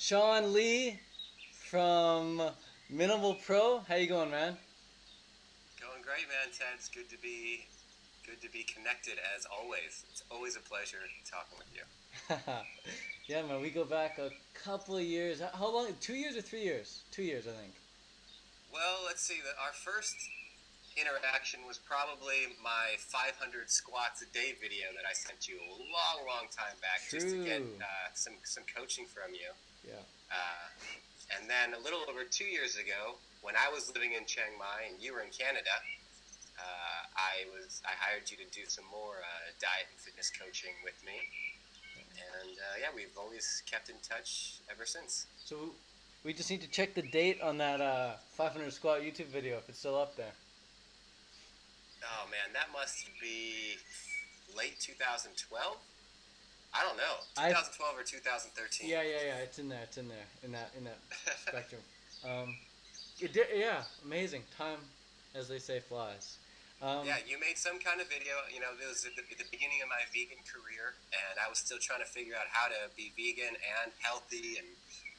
Sean Lee from Minimal Pro. How you going, man? Going great, man. Ted, it's good to be connected as always. It's always a pleasure talking with you. Yeah, man. We go back a couple of years. How long? 2 years or 3 years? 2 years, I think. Well, let's see. Our first interaction was probably my 500 squats a day video that I sent you a long, long time back, just to get True. some coaching from you. Yeah. Uh, and then a little over 2 years ago, when I was living in Chiang Mai and you were in Canada, I hired you to do some more diet and fitness coaching with me. And yeah, we've always kept in touch ever since. So we just need to check the date on that 500 squat YouTube video if it's still up there. Oh man, that must be late 2012. I don't know, 2012 or 2013. Yeah. It's in there. It's in there. In that spectrum. Yeah, amazing. Time, as they say, flies. Yeah, you made some kind of video. You know, it was at the beginning of my vegan career, and I was still trying to figure out how to be vegan and healthy and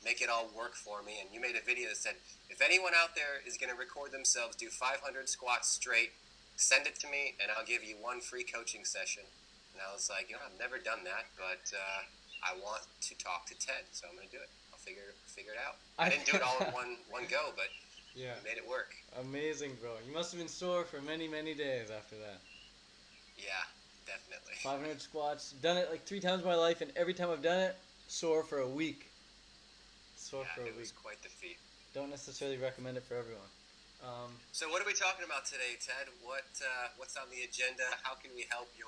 make it all work for me. And you made a video that said, if anyone out there is going to record themselves do 500 squats straight, send it to me, and I'll give you one free coaching session. And I was like, I've never done that, but I want to talk to Ted, so I'm going to do it. I'll figure it out. I didn't do it all in one go, but Yeah. you made it work. Amazing, bro. You must have been sore for many, many days after that. Yeah, definitely. 500 squats. Done it like 3 times in my life, and every time I've done it, sore for a week. Sore for a it week. was quite the feat. Don't necessarily recommend it for everyone. So what are we talking about today, Ted? What's on the agenda? How can we help your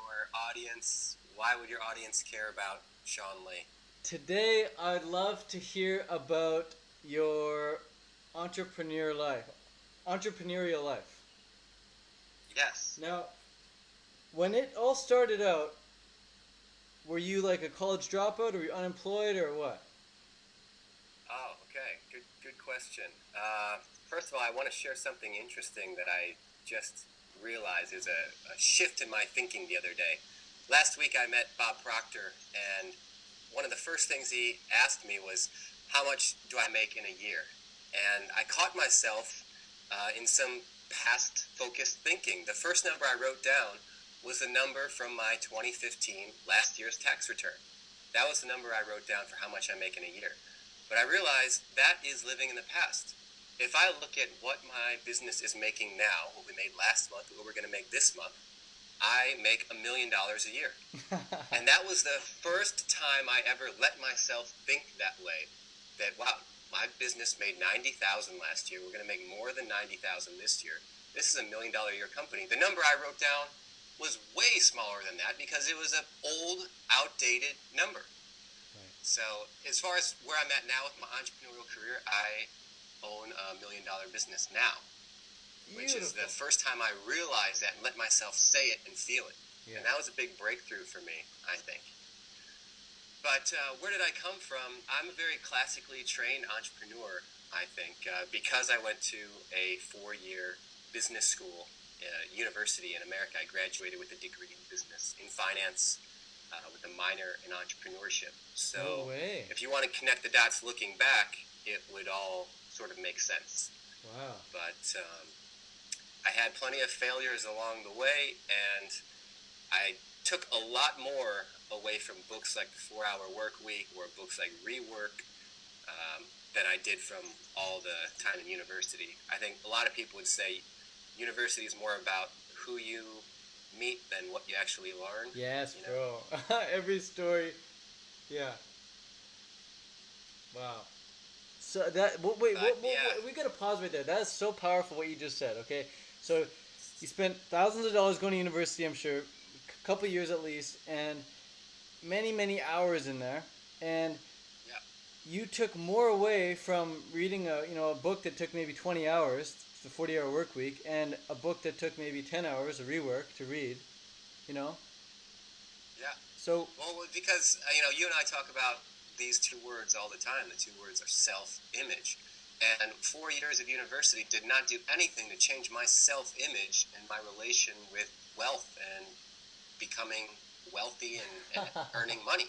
audience? Why would your audience care about Sean Lee? Today, I'd love to hear about your entrepreneurial life. Yes. Now, when it all started out, were you like a college dropout, or were you unemployed, or what? Oh, okay. Good question. First of all, I want to share something interesting that I just realized is a shift in my thinking the other day. Last week I met Bob Proctor, and one of the first things he asked me was, how much do I make in a year? And I caught myself in some past focused thinking. The first number I wrote down was the number from my 2015 last year's tax return. That was the number I wrote down for how much I make in a year. But I realized that is living in the past. If I look at what my business is making now, what we made last month, what we're going to make this month, I make $1 million a year. And that was the first time I ever let myself think that way. That, wow, my business made $90,000 last year. We're going to make more than $90,000 this year. This is $1 million a year company. The number I wrote down was way smaller than that because it was an old, outdated number. Right. So as far as where I'm at now with my entrepreneurial career, I own $1 million business now, which is the first time I realized that and let myself say it and feel it. Yeah. And that was a big breakthrough for me, I think. But where did I come from? I'm a very classically trained entrepreneur, I think, because I went to a 4-year business school, university in America. I graduated with a degree in business, in finance, with a minor in entrepreneurship. So No way. if you want to connect the dots looking back, it would all sort of make sense. Wow. But I had plenty of failures along the way, and I took a lot more away from books like The 4-Hour Work Week or books like Rework than I did from all the time in university. I think a lot of people would say university is more about who you meet than what you actually learn. Yes, bro. Every story. Yeah. Wow. So that wait, we gotta pause right there. That is so powerful what you just said. Okay, so you spent thousands of dollars going to university, I'm sure, a couple years at least, and many hours in there, and Yeah. you took more away from reading a book that took maybe 20 hours, the 40-hour work week, and a book that took maybe 10 hours, a rework, to read, Yeah. So Well, because you and I talk about these two words all the time. The two words are self-image. And 4 years of university did not do anything to change my self-image and my relation with wealth and becoming wealthy and earning money.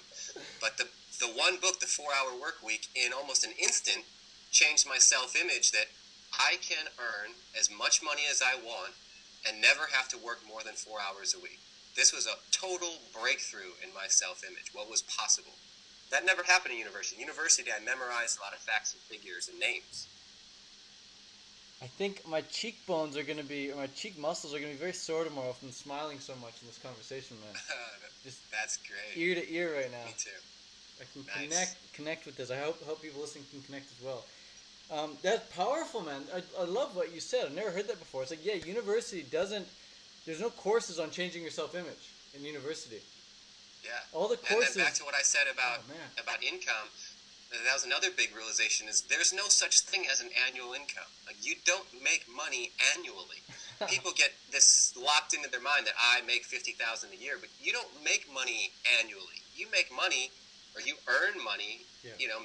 But the one book, The 4-Hour Work Week, in almost an instant changed my self-image that I can earn as much money as I want and never have to work more than 4 hours a week. This was a total breakthrough in my self-image, what was possible. That never happened in university. University, I memorized a lot of facts and figures and names. I think my cheekbones are going to be, or my cheek muscles are going to be very sore tomorrow from smiling so much in this conversation, man. That's great. Ear to ear right now. Me too. I can connect with this. I hope people listening can connect as well. That's powerful, man. I love what you said. I've never heard that before. It's like, yeah, university doesn't, there's no courses on changing your self-image in university. Yeah. All the courses. And then back to what I said about income, that was another big realization is there's no such thing as an annual income. Like, you don't make money annually. People get this locked into their mind that I make $50,000 a year, but you don't make money annually. You make money, or you earn money,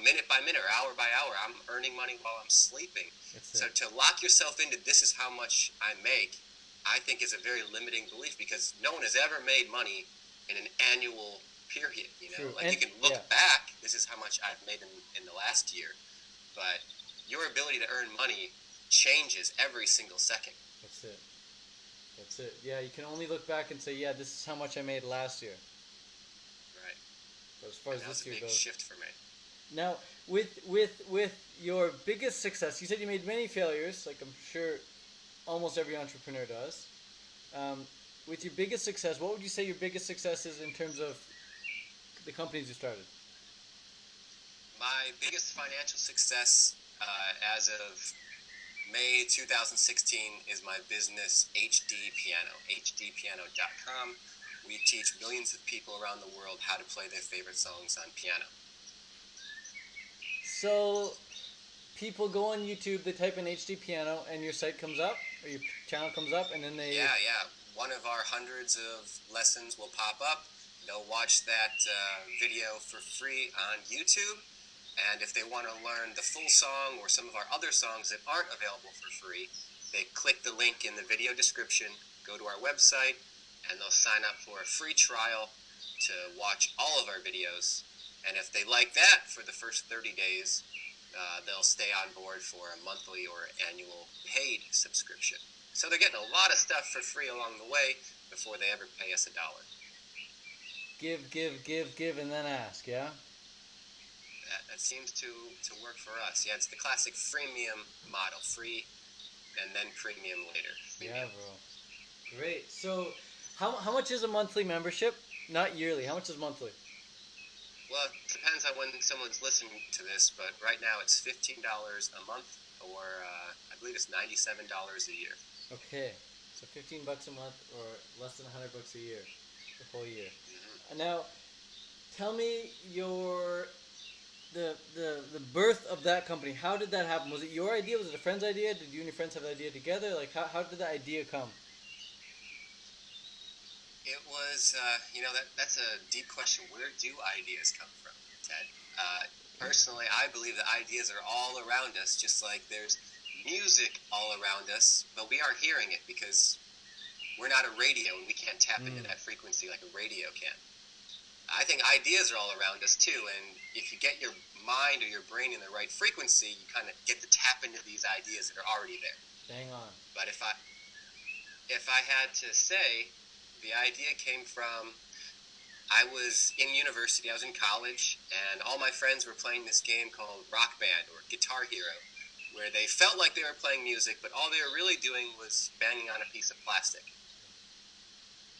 minute by minute or hour by hour. I'm earning money while I'm sleeping. So to lock yourself into this is how much I make, I think is a very limiting belief, because no one has ever made money in an annual period. True. Like, you can look back, this is how much I've made in the last year, but your ability to earn money changes every single second. That's it. Yeah, you can only look back and say, yeah, this is how much I made last year. Right. But as far as this year goes, that was a big shift for me. Now, with your biggest success, you said you made many failures, like I'm sure almost every entrepreneur does. With your biggest success, what would you say your biggest success is in terms of the companies you started? My biggest financial success as of May 2016 is my business, HD Piano, hdpiano.com. We teach millions of people around the world how to play their favorite songs on piano. So, people go on YouTube, they type in HD Piano, and your site comes up, or your channel comes up, and then they... Yeah. One of our hundreds of lessons will pop up. They'll watch that video for free on YouTube. And if they want to learn the full song or some of our other songs that aren't available for free, they click the link in the video description, go to our website, and they'll sign up for a free trial to watch all of our videos. And if they like that for the first 30 days, they'll stay on board for a monthly or annual paid subscription. So they're getting a lot of stuff for free along the way before they ever pay us $1. Give, and then ask, yeah? That seems to work for us. Yeah, it's the classic freemium model. Free, and then premium later. Freemium. Yeah, bro. Great. So, how much is a monthly membership? Not yearly. How much is monthly? Well, it depends on when someone's listening to this, but right now it's $15 a month, or I believe it's $97 a year. Okay, so $15 a month, or less than $100 a year, the whole year. Mm-hmm. Now, tell me the birth of that company. How did that happen? Was it your idea? Was it a friend's idea? Did you and your friends have the idea together? Like, how did the idea come? It was, that's a deep question. Where do ideas come from, Ted? Personally, I believe that ideas are all around us, just like there's music all around us, but we aren't hearing it because we're not a radio and we can't tap into that frequency like a radio can. I think ideas are all around us too, and if you get your mind or your brain in the right frequency, you kind of get to tap into these ideas that are already there. Bang on. But if I had to say, the idea came from, I was in university, I was in college, and all my friends were playing this game called Rock Band or Guitar Hero, where they felt like they were playing music, but all they were really doing was banging on a piece of plastic.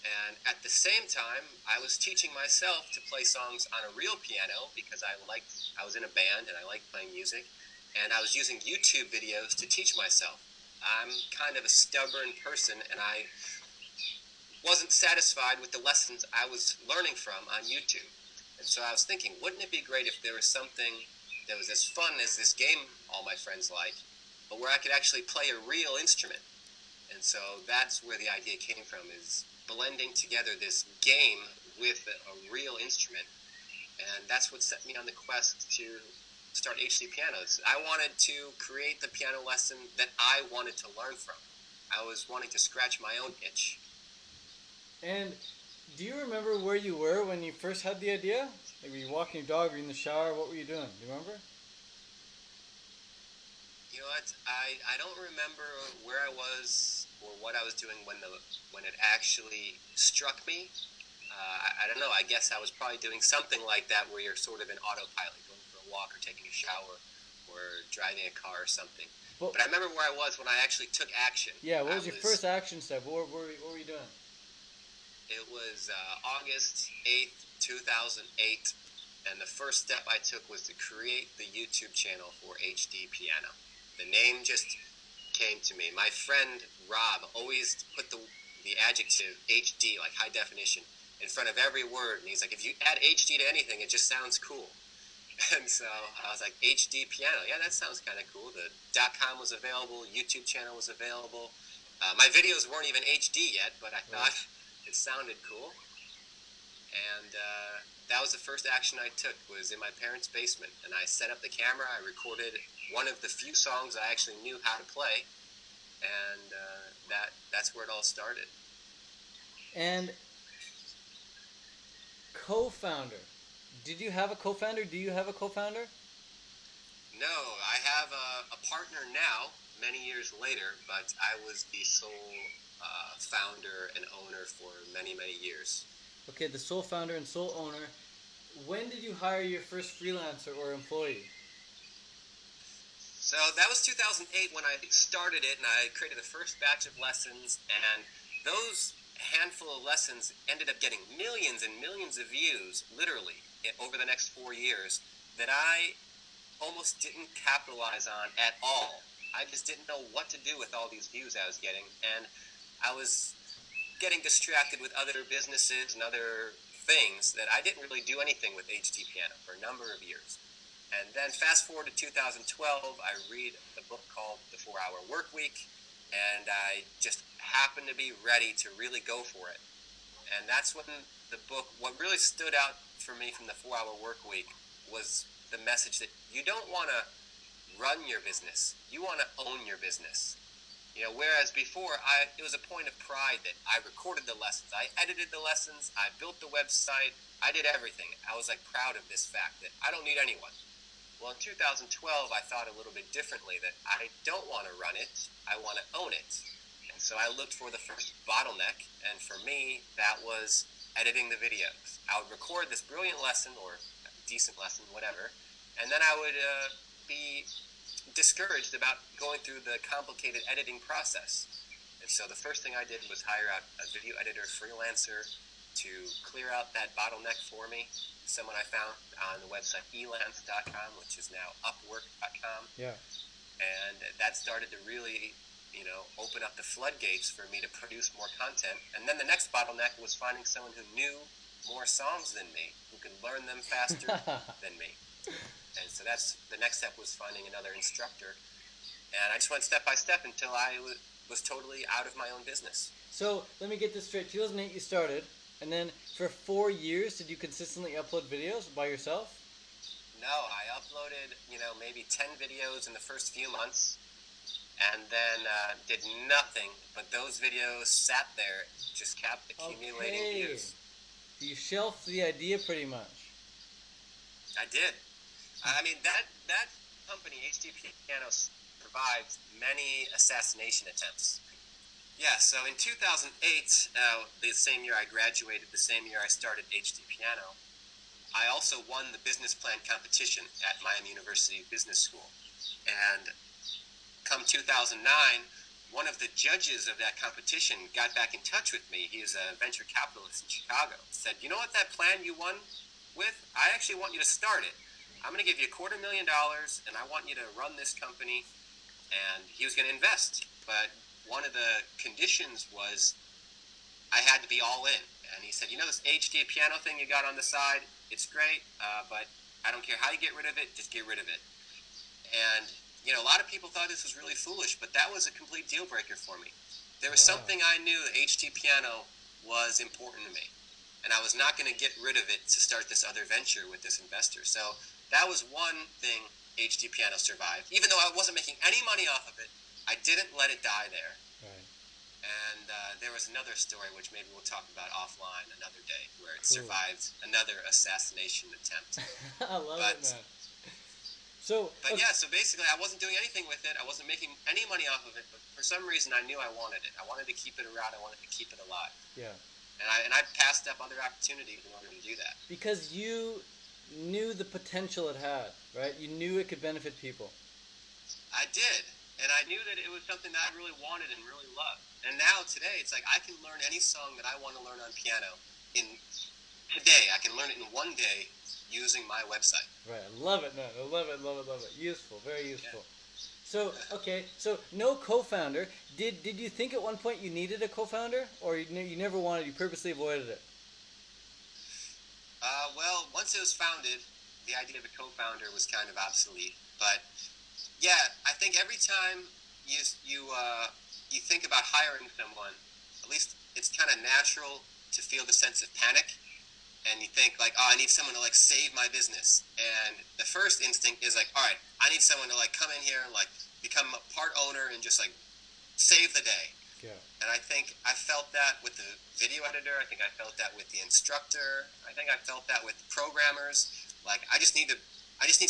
And at the same time, I was teaching myself to play songs on a real piano because I was in a band and I liked playing music, and I was using YouTube videos to teach myself. I'm kind of a stubborn person, and I wasn't satisfied with the lessons I was learning from on YouTube. And so I was thinking, wouldn't it be great if there was something that was as fun as this game all my friends like, but where I could actually play a real instrument? And so that's where the idea came from, is blending together this game with a real instrument. And that's what set me on the quest to start HD Pianos. I wanted to create the piano lesson that I wanted to learn from. I was wanting to scratch my own itch. And Do you remember where you were when you first had the idea? Like, were you walking your dog? Were you in the shower? What were you doing? Do you remember? You know what? I don't remember where I was or what I was doing when it actually struck me. I don't know. I guess I was probably doing something like that where you're sort of in autopilot, going for a walk or taking a shower or driving a car or something. Well, but I remember where I was when I actually took action. Yeah, what was your first action step? What were you doing? It was August 8th, 2008, and the first step I took was to create the YouTube channel for HD Piano. The name just came to me. My friend Rob always put the adjective HD, like high definition, in front of every word, and he's like, if you add HD to anything, it just sounds cool. And so I was like, HD Piano, yeah, that sounds kind of cool. The .com was available, YouTube channel was available. My videos weren't even HD yet, but I thought it sounded cool. And that was the first action I took, was in my parents' basement. And I set up the camera, I recorded one of the few songs I actually knew how to play, and that's where it all started. And co-founder. Did you have a co-founder? Do you have a co-founder? No, I have a partner now, many years later, but I was the sole founder and owner for many, many years. Okay, the sole founder and sole owner. When did you hire your first freelancer or employee? So that was 2008 when I started it, and I created the first batch of lessons, and those handful of lessons ended up getting millions and millions of views, literally, over the next 4 years, that I almost didn't capitalize on at all. I just didn't know what to do with all these views I was getting, and I was getting distracted with other businesses and other things that I didn't really do anything with HD Piano for a number of years. And then fast forward to 2012, I read a book called The 4-Hour Workweek, and I just happened to be ready to really go for it. And that's when the book, what really stood out for me from the 4-Hour Workweek was the message that you don't want to run your business, you want to own your business. You know, whereas before, it was a point of pride that I recorded the lessons, I edited the lessons, I built the website, I did everything. I was like proud of this fact that I don't need anyone. Well, in 2012, I thought a little bit differently, that I don't want to run it, I want to own it. And so I looked for the first bottleneck, and for me, that was editing the videos. I would record this brilliant lesson, or decent lesson, whatever, and then I would be discouraged about going through the complicated editing process. And so the first thing I did was hire out a video editor freelancer to clear out that bottleneck for me. Someone I found on the website elance.com, which is now upwork.com. Yeah. And that started to really, open up the floodgates for me to produce more content. And then the next bottleneck was finding someone who knew more songs than me, who could learn them faster than me. And so that's the next step, was finding another instructor. And I just went step by step until I was totally out of my own business. So let me get this straight. 2008 you started, and then for 4 years did you consistently upload videos by yourself? No, I uploaded, maybe 10 videos in the first few months, and then did nothing. But those videos sat there, just kept accumulating views. You shelved the idea pretty much. I did. I mean, that company, HD Piano, survived many assassination attempts. Yeah, so in 2008, the same year I graduated, the same year I started HD Piano, I also won the business plan competition at Miami University Business School. And come 2009, one of the judges of that competition got back in touch with me. He is a venture capitalist in Chicago. Said, you know what, that plan you won with? I actually want you to start it. I'm going to give you $250,000, and I want you to run this company. And he was going to invest. But one of the conditions was I had to be all in. And he said, this HD piano thing you got on the side, it's great, but I don't care how you get rid of it, just get rid of it. And, a lot of people thought this was really foolish, but that was a complete deal breaker for me. There was something I knew that HD piano was important to me. And I was not going to get rid of it to start this other venture with this investor. So that was one thing HD piano survived. Even though I wasn't making any money off of it, I didn't let it die there. Right. And there was another story, which maybe we'll talk about offline another day, where it Cool. survived another assassination attempt. I love it, man. So basically I wasn't doing anything with it. I wasn't making any money off of it, but for some reason I knew I wanted it. I wanted to keep it around. I wanted to keep it alive. Yeah. And I passed up other opportunities in order to do that. Because you knew the potential it had, right? You knew it could benefit people. I did. And I knew that it was something that I really wanted and really loved. And now, today, it's like I can learn any song that I want to learn on piano today. I can learn it in one day using my website. Right. I love it, man. I love it, love it, love it. Useful. Very useful. Yeah. So, okay. So, no co-founder. Did you think at one point you needed a co-founder? Or you never wanted, you purposely avoided it? Well, once it was founded, the idea of a co-founder was kind of obsolete. But, yeah, I think every time you think about hiring someone, at least it's kind of natural to feel the sense of panic, and you think like, oh, I need someone to like save my business. And the first instinct is like, all right, I need someone to like come in here and like become a part owner and just like save the day. Yeah. And I think I felt that with the video editor. I think I felt that with the instructor. I think I felt that with programmers. Like I just need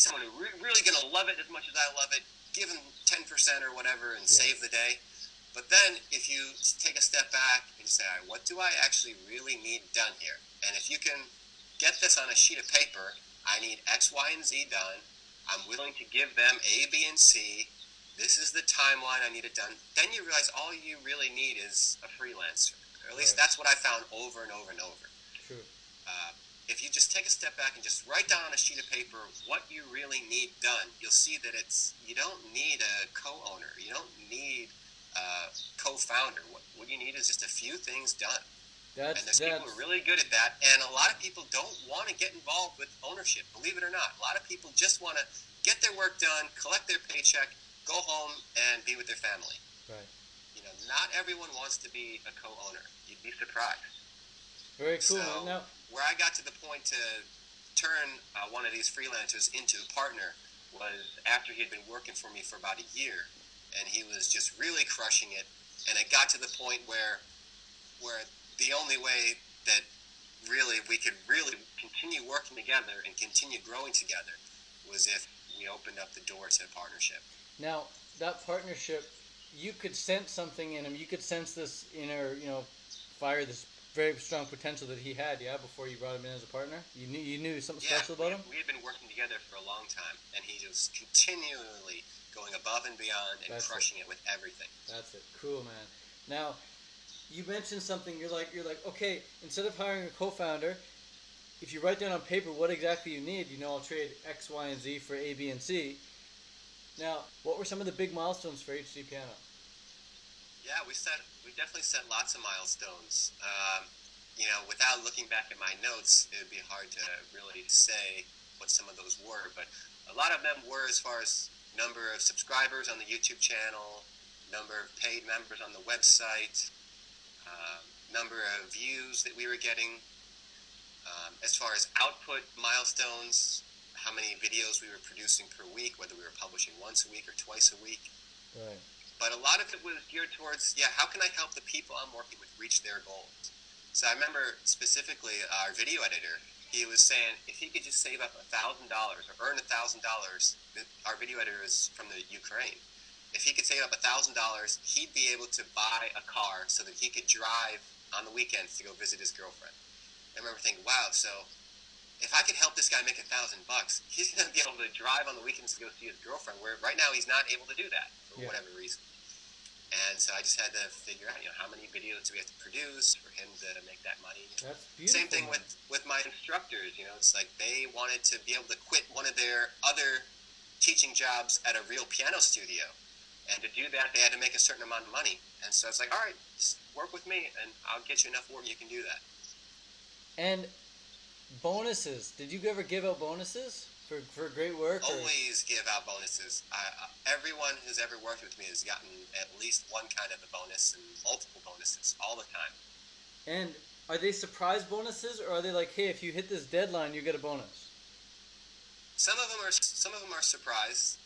someone who's really gonna love it as much as I love it. Give them 10% or whatever and save the day. But then if you take a step back and say, all right, what do I actually really need done here? And if you can get this on a sheet of paper, I need X, Y, and Z done. I'm willing to give them A, B, and C. This is the timeline I need it done. Then you realize all you really need is a freelancer. Or at least that's what I found over and over and over. True. If you just take a step back and just write down on a sheet of paper what you really need done, you'll see that you don't need a co-owner. You don't need a co-founder. What you need is just a few things done. And there's people who are really good at that. And a lot of people don't want to get involved with ownership, believe it or not. A lot of people just want to get their work done, collect their paycheck, go home, and be with their family. Right. You know, not everyone wants to be a co-owner. You'd be surprised. Very cool. So, now, where I got to the point to turn one of these freelancers into a partner was after he had been working for me for about a year, and he was just really crushing it. And it got to the point where the only way that really we could really continue working together and continue growing together was if we opened up the door to a partnership. Now, that partnership, you could sense something in him. You could sense this inner, fire, this very strong potential that he had, before you brought him in as a partner? You knew something special about him? We had been working together for a long time, and he was continually going above and beyond and crushing it with everything. That's it. Cool, man. Now, you mentioned something. You're like, okay, instead of hiring a co-founder, if you write down on paper what exactly you need, I'll trade X, Y, and Z for A, B, and C. Now, what were some of the big milestones for HD Piano? Yeah, we definitely set lots of milestones. Without looking back at my notes, it would be hard to really say what some of those were. But a lot of them were as far as number of subscribers on the YouTube channel, number of paid members on the website, number of views that we were getting. As far as output milestones, how many videos we were producing per week, whether we were publishing once a week or twice a week. Right. But a lot of it was geared towards, how can I help the people I'm working with reach their goals? So I remember specifically our video editor, he was saying if he could just save up $1,000 or earn $1,000, our video editor is from the Ukraine. If he could save up $1,000, he'd be able to buy a car so that he could drive on the weekends to go visit his girlfriend. I remember thinking, wow, so if I could help this guy make $1,000, he's going to be able to drive on the weekends to go see his girlfriend, where right now he's not able to do that for whatever reason. And so I just had to figure out, how many videos do we have to produce for him to make that money. That's beautiful. Same thing with my instructors. It's like they wanted to be able to quit one of their other teaching jobs at a real piano studio. And to do that, they had to make a certain amount of money. And so I was like, all right, just work with me, and I'll get you enough work you can do that. And bonuses. Did you ever give out bonuses for great work? Always give out bonuses. Everyone who's ever worked with me has gotten at least one kind of a bonus and multiple bonuses all the time. And are they surprise bonuses, or are they like, hey, if you hit this deadline, you get a bonus? Some of them are surprise,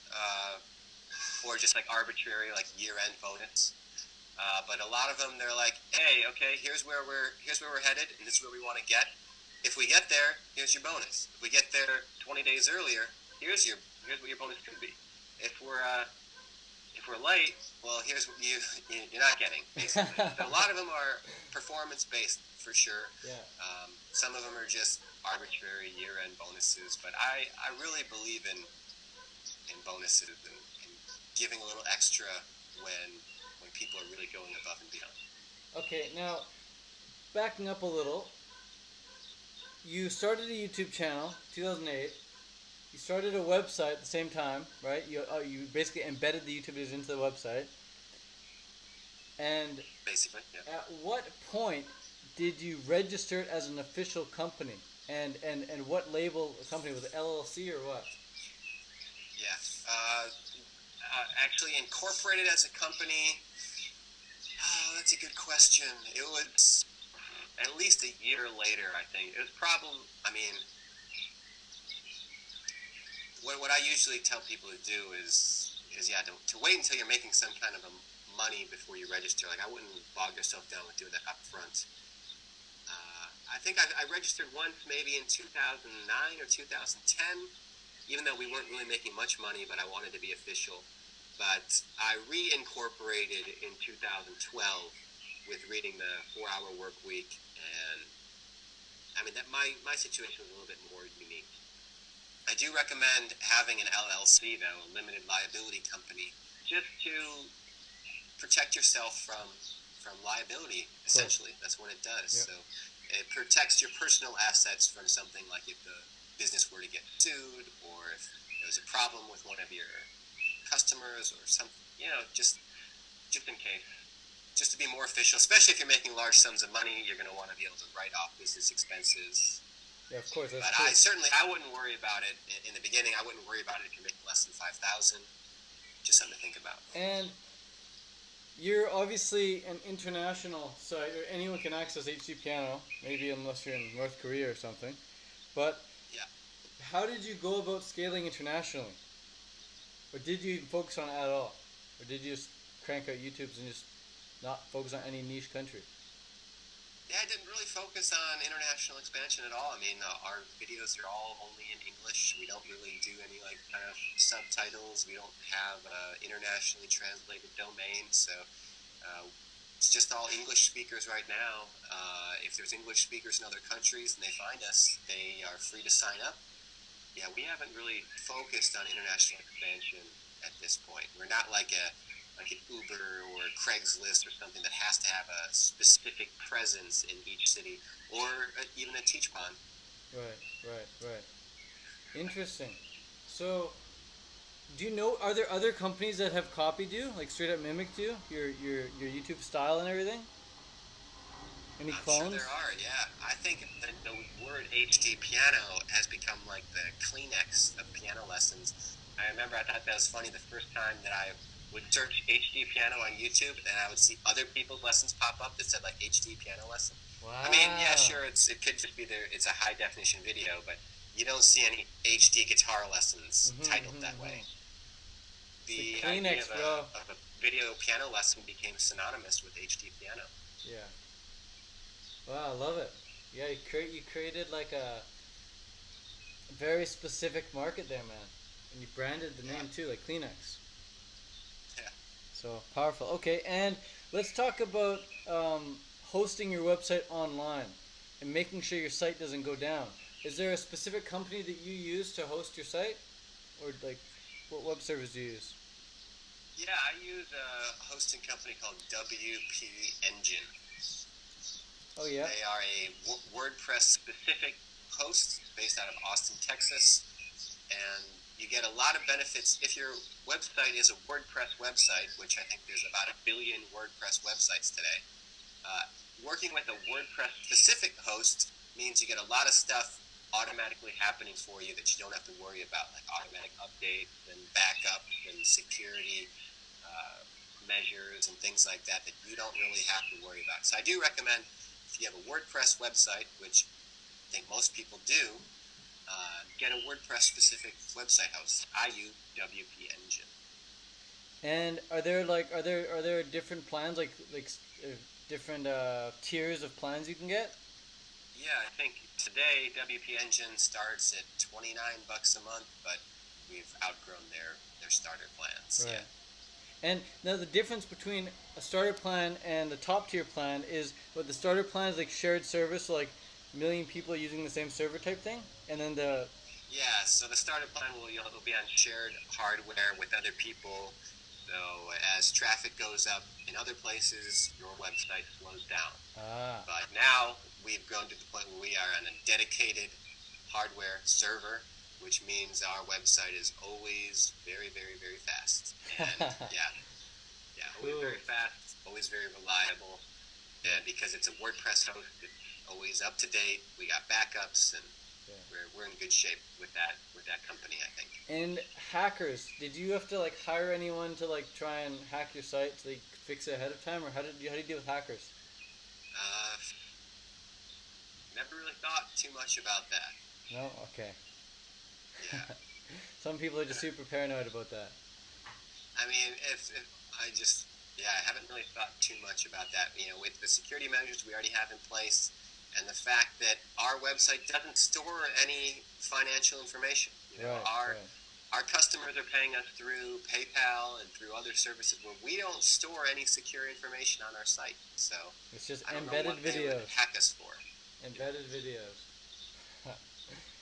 or just like arbitrary, like year-end bonus. But a lot of them, they're like, hey, okay, here's where we're headed, and this is where we want to get. If we get there, here's your bonus. If we get there 20 days earlier, here's what your bonus could be. If we're late, well, here's what you're not getting, basically. So a lot of them are performance based for sure. Yeah. Some of them are just arbitrary year-end bonuses, but I really believe in bonuses and giving a little extra when people are really going above and beyond. Okay, now backing up a little, you started a YouTube channel, 2008. You started a website at the same time, right? You basically embedded the YouTube videos into the website. And basically, yeah. At what point did you register it as an official company? And what label company was it? LLC or what? Yeah. Actually incorporated as a company. Oh, that's a good question. It was at least a year later, I think. It was probably, what I usually tell people to do is to wait until you're making some kind of money before you register. Like, I wouldn't bog yourself down with doing that up front. I think I registered once maybe in 2009 or 2010, even though we weren't really making much money, but I wanted to be official. But I reincorporated in 2012 with reading the 4-Hour Work Week, and that my situation was a little bit more unique. I do recommend having an LLC, though, a limited liability company, just to protect yourself from liability, essentially. Cool. That's what it does. Yep. So it protects your personal assets from something like if the business were to get sued, or if there was a problem with one of your customers or something, just in case. Just to be more official, especially if you're making large sums of money, you're going to want to be able to write off business expenses. Yeah, of course. But I wouldn't worry about it in the beginning. I wouldn't worry about it if you're making less than $5,000. Just something to think about. And you're obviously an international site, or anyone can access HD Piano, maybe unless you're in North Korea or something. But yeah, how did you go about scaling internationally? Or did you even focus on it at all? Or did you just crank out YouTubes and just not focus on any niche country? Yeah, I didn't really focus on international expansion at all. Our videos are all only in English. We don't really do any kind of subtitles. We don't have internationally translated domain, so it's just all English speakers right now. If there's English speakers in other countries and they find us, they are free to sign up. Yeah, we haven't really focused on international expansion at this point. We're not like an Uber or Craigslist or something that has to have a specific presence in each city, or even a teach pond. Right. Interesting. So, do you know, are there other companies that have copied you, like straight up mimicked you, your YouTube style and everything? Any clones? I'm sure there are, yeah. I think the word HD piano has become like the Kleenex of piano lessons. I remember I thought that was funny the first time that I would search HD piano on YouTube, and I would see other people's lessons pop up that said like HD piano lesson. Wow. Yeah, sure, it could just be it's a high definition video, but you don't see any HD guitar lessons titled that way. The Kleenex, idea of a video piano lesson became synonymous with HD piano. Yeah. Wow, I love it. Yeah, you created like a very specific market there, man, and you branded the name too, like Kleenex. Yeah. So powerful. Okay, and let's talk about hosting your website online and making sure your site doesn't go down. Is there a specific company that you use to host your site, or like what web service do you use? Yeah, I use a hosting company called WP Engine. Oh yeah. They are a WordPress specific host based out of Austin, Texas, and you get a lot of benefits if your website is a WordPress website, which I think there's about 1 billion WordPress websites today. Working with a WordPress specific host means you get a lot of stuff automatically happening for you that you don't have to worry about, like automatic updates and backups and security measures and things like that you don't really have to worry about. So I do recommend, if you have a WordPress website, which I think most people do, get a WordPress specific website host. I use WP Engine. And are there different plans different tiers of plans you can get? Yeah, I think today WP Engine starts at $29 a month, but we've outgrown their starter plans. Right. Yeah. And now the difference between a starter plan and the top tier plan is what the starter plan is like shared service, so like a million people using the same server type thing, and then the Yeah, so the starter plan will be on shared hardware with other people. So as traffic goes up in other places, your website slows down. ah But now we've grown to the point where we are on a dedicated hardware server, which means our website is always very, very, very fast. And yeah, always cool. very fast, always very reliable. And because it's a WordPress host, it's always up to date. We got backups, and we're in good shape with that company, I think. And hackers, did you have to like hire anyone to like try and hack your site so they could fix it ahead of time, or how do you deal with hackers? Never really thought too much about that. No, okay. Yeah. Some people are just super paranoid about that. I mean, if I haven't really thought too much about that. With the security measures we already have in place, and the fact that our website doesn't store any financial information. Our customers are paying us through PayPal and through other services where we don't store any secure information on our site. So it's just I don't embedded know what they videos. would hack us for. Embedded videos.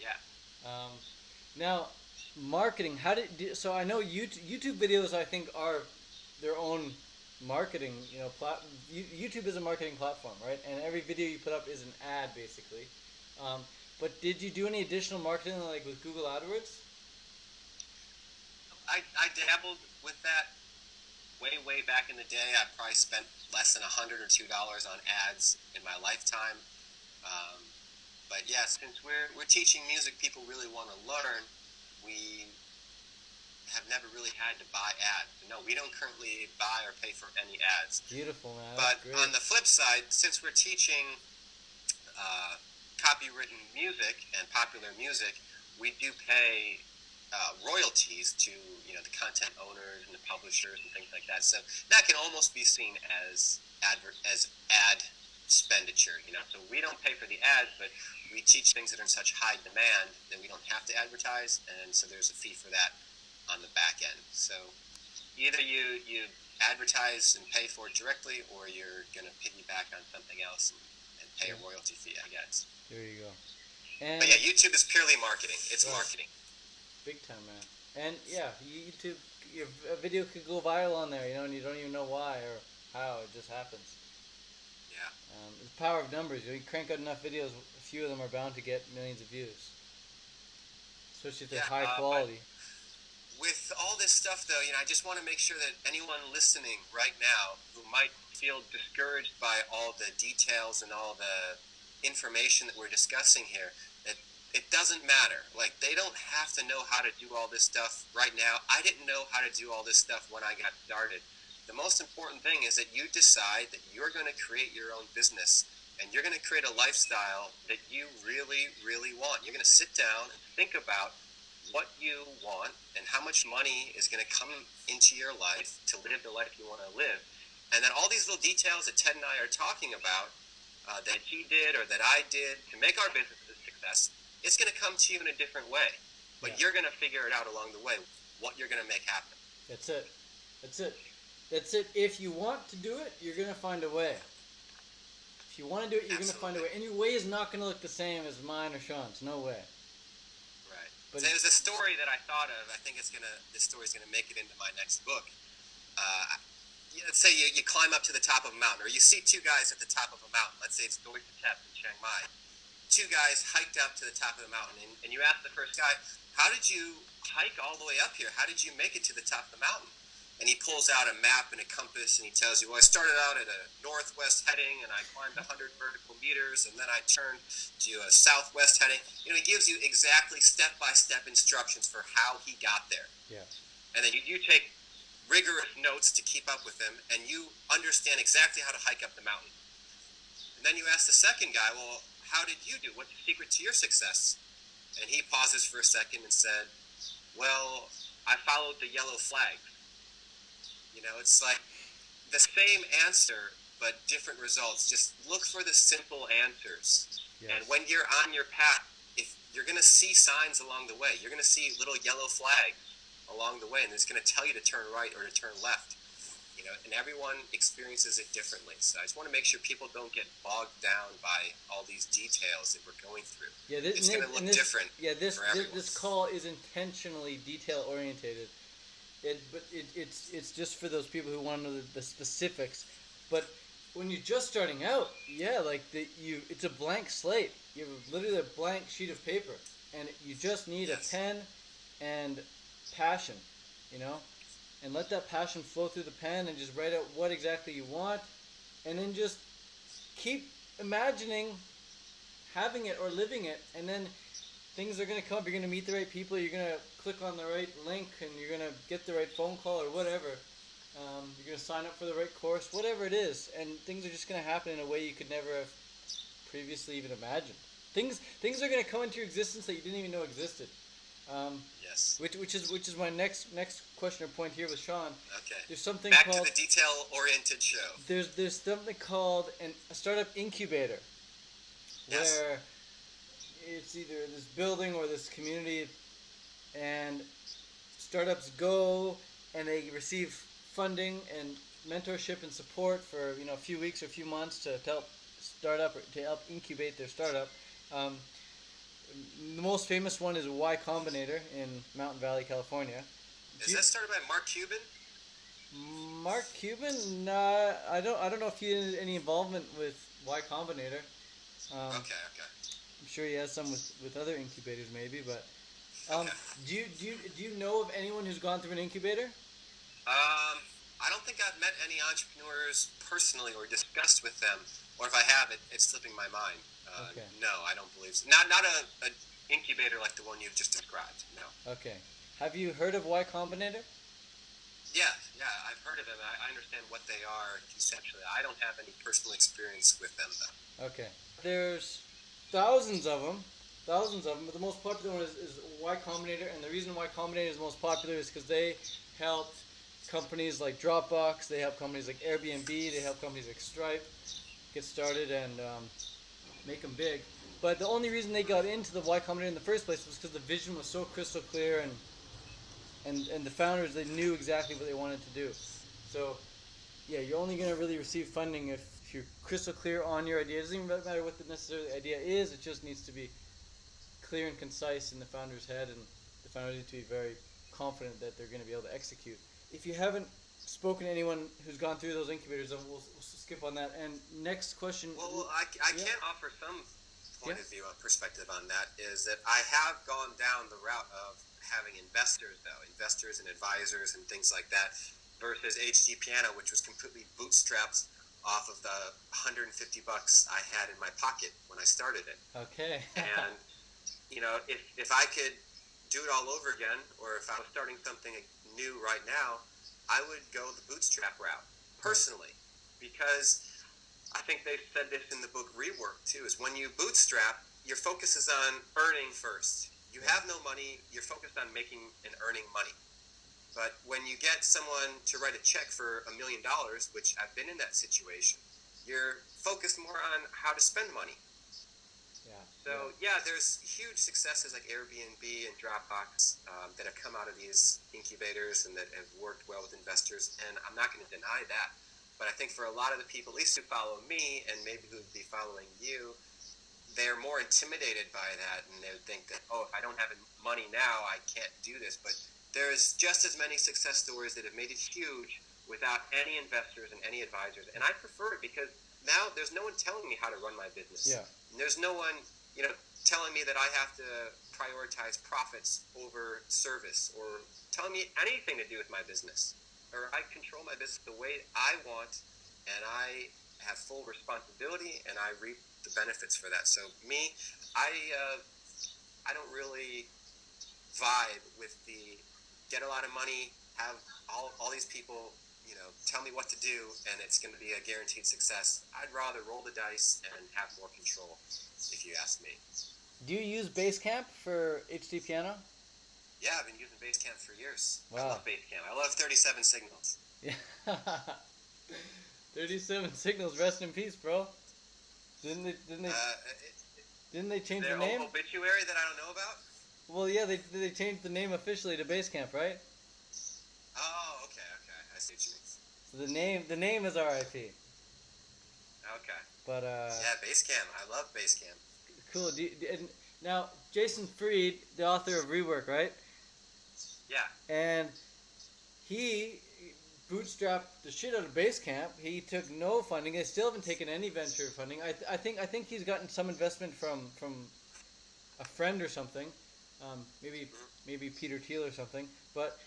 Yeah. Now, marketing. So I know YouTube videos, I think, are their own marketing. YouTube is a marketing platform, right? And every video you put up is an ad, basically. But did you do any additional marketing, like with Google AdWords? I dabbled with that way back in the day. I probably spent less than $100 or $2 on ads in my lifetime. But yeah, since we're teaching music people really want to learn, we have never really had to buy ads. No, we don't currently buy or pay for any ads. Beautiful, man. But on the flip side, since we're teaching copywritten music and popular music, we do pay royalties to the content owners and the publishers and things like that. So that can almost be seen as ad expenditure. So we don't pay for the ads, but we teach things that are in such high demand that we don't have to advertise, and so there's a fee for that on the back end. So either you advertise and pay for it directly, or you're going to piggyback on something else and pay a royalty fee, I guess. There you go. But yeah, YouTube is purely marketing. It's marketing. Big time, man. And yeah, YouTube, your video could go viral on there, and you don't even know why or how. It just happens. Yeah. It's the power of numbers. You crank out enough videos, a few of them are bound to get millions of views. Especially if they're high quality. With all this stuff, though, I just want to make sure that anyone listening right now who might feel discouraged by all the details and all the information that we're discussing here, that it doesn't matter. Like, they don't have to know how to do all this stuff right now. I didn't know how to do all this stuff when I got started. The most important thing is that you decide that you're going to create your own business, and you're going to create a lifestyle that you really, really want. You're going to sit down and think about what you want and how much money is going to come into your life to live the life you want to live. And then all these little details that Ted and I are talking about, that he did or that I did to make our business a success, it's going to come to you in a different way. But you're going to figure it out along the way, what you're going to make happen. That's it. If you want to do it, you're going to find a way. If you want to do it, you're going to find a way. And your way is not going to look the same as mine or Shawns. No way. Right. But there's a story that I thought of. I think this story's going to make it into my next book. Let's say you climb up to the top of a mountain, or you see two guys at the top of a mountain. Let's say it's Doi Tep in Chiang Mai. Two guys hiked up to the top of the mountain, and you ask the first guy, how did you hike all the way up here? How did you make it to the top of the mountain? And he pulls out a map and a compass, and he tells you, well, I started out at a northwest heading, and I climbed 100 vertical meters, and then I turned to a southwest heading. He gives you exactly step-by-step instructions for how he got there. Yeah. And then you take rigorous notes to keep up with him, and you understand exactly how to hike up the mountain. And then you ask the second guy, well, how did you do? What's the secret to your success? And he pauses for a second and said, well, I followed the yellow flags. It's like the same answer but different results. Just look for the simple answers. Yes. And when you're on your path, if you're going to see signs along the way, you're going to see little yellow flags along the way, and it's going to tell you to turn right or to turn left. And everyone experiences it differently. So I just want to make sure people don't get bogged down by all these details that we're going through. Yeah, it's going to look different. Yeah, this call is intentionally detail orientated. It's just for those people who want to know the specifics. But when you're just starting out, it's a blank slate. You have literally a blank sheet of paper, and you just need a pen and passion, and let that passion flow through the pen and just write out what exactly you want, and then just keep imagining having it or living it, and then things are going to come up. You're going to meet the right people, you're going to click on the right link, and you're going to get the right phone call or whatever. You're going to sign up for the right course, whatever it is, and things are just going to happen in a way you could never have previously even imagined. Things are going to come into your existence that you didn't even know existed. Yes. Which is my next question or point here with Sean. Okay. There's something back called, to the detail-oriented show. There's something called a startup incubator, where it's either this building or this community, and startups go and they receive funding and mentorship and support for a few weeks or a few months to help incubate their startup. The most famous one is Y Combinator in Mountain Valley, California. Is that started by Mark Cuban? Mark Cuban? Nah, I don't know if he had any involvement with Y Combinator. Okay. I'm sure he has some with other incubators, maybe. But okay. Do you know of anyone who's gone through an incubator? I don't think I've met any entrepreneurs personally or discussed with them, or if I have, it's slipping my mind. Okay. No, I don't believe so. Not a incubator like the one you've just described. No. Okay. Have you heard of Y Combinator? Yeah, I've heard of them. I understand what they are conceptually. I don't have any personal experience with them, though. Okay. There's thousands of them, but the most popular one is Y Combinator, and the reason Y Combinator is the most popular is because they helped companies like Dropbox, they help companies like Airbnb, they help companies like Stripe get started and make them big. But the only reason they got into the Y Combinator in the first place was because the vision was so crystal clear, and the founders, they knew exactly what they wanted to do. So, yeah, you're only going to really receive funding if you're crystal clear on your idea. It doesn't even matter what the necessary idea is, it just needs to be clear and concise in the founder's head, and the founders need to be very confident that they're going to be able to execute. If you haven't spoken to anyone who's gone through those incubators, then we'll skip on that. And next question. Well, I can offer some point of view, perspective on that, is that I have gone down the route of having investors and advisors and things like that, versus HD Piano, which was completely bootstrapped off of the $150 I had in my pocket when I started it. Okay. And, if I could do it all over again, or if I was starting something new right now, I would go the bootstrap route, personally, because I think they said this in the book Rework, too, is when you bootstrap, your focus is on earning first. You have no money, you're focused on making and earning money. But when you get someone to write a check for $1 million, which I've been in that situation, you're focused more on how to spend money. So, there's huge successes like Airbnb and Dropbox that have come out of these incubators and that have worked well with investors, and I'm not going to deny that. But I think for a lot of the people, at least who follow me and maybe who would be following you, they're more intimidated by that, and they would think that, if I don't have money now, I can't do this. But there's just as many success stories that have made it huge without any investors and any advisors, and I prefer it because now there's no one telling me how to run my business. Yeah. And there's no one telling me that I have to prioritize profits over service, or telling me anything to do with my business. Or I control my business the way I want, and I have full responsibility, and I reap the benefits for that. So me, I don't really vibe with the get a lot of money, have all these people tell me what to do, and it's going to be a guaranteed success. I'd rather roll the dice and have more control, if you ask me. Do you use BaseCamp for HD Piano? Yeah, I've been using BaseCamp for years. Wow. I love BaseCamp. I love 37 Signals. Yeah. 37 Signals, rest in peace, bro. Didn't they change the name? Obituary that I don't know about? Well, yeah, they changed the name officially to BaseCamp, right? Oh, okay. I see what you mean. So the name is RIP. Okay. But yeah, BaseCamp. I love BaseCamp. Cool. And now, Jason Fried, the author of Rework, right? Yeah. And he bootstrapped the shit out of BaseCamp. He took no funding. They still haven't taken any venture funding. I think he's gotten some investment from a friend or something. Maybe Peter Thiel or something. But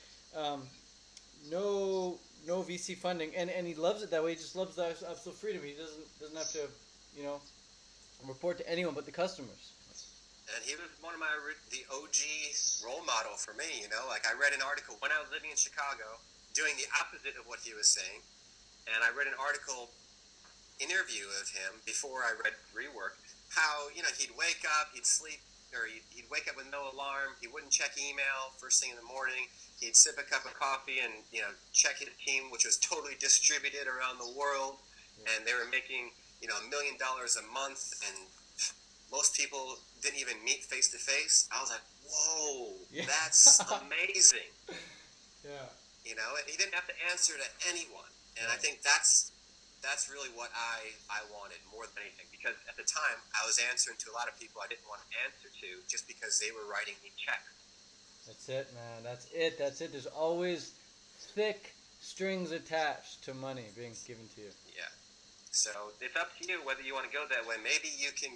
no VC funding, and he loves it that way. He just loves the absolute freedom. He doesn't have to, report to anyone but the customers. And he was one of the OG role model for me. Like I read an article when I was living in Chicago, doing the opposite of what he was saying, and I read an article interview of him before I read Rework. How he'd wake up, he'd sleep, or he'd wake up with no alarm. He wouldn't check email first thing in the morning. He'd sip a cup of coffee and check his team, which was totally distributed around the world, and they were making $1 million a month, and most people didn't even meet face to face. I was like, whoa, that's amazing. Yeah. And he didn't have to answer to anyone, and I think that's really what I wanted more than anything, because at the time I was answering to a lot of people I didn't want to answer to just because they were writing me checks. That's it, man. That's it. There's always thick strings attached to money being given to you. Yeah. So it's up to you whether you want to go that way. Maybe you can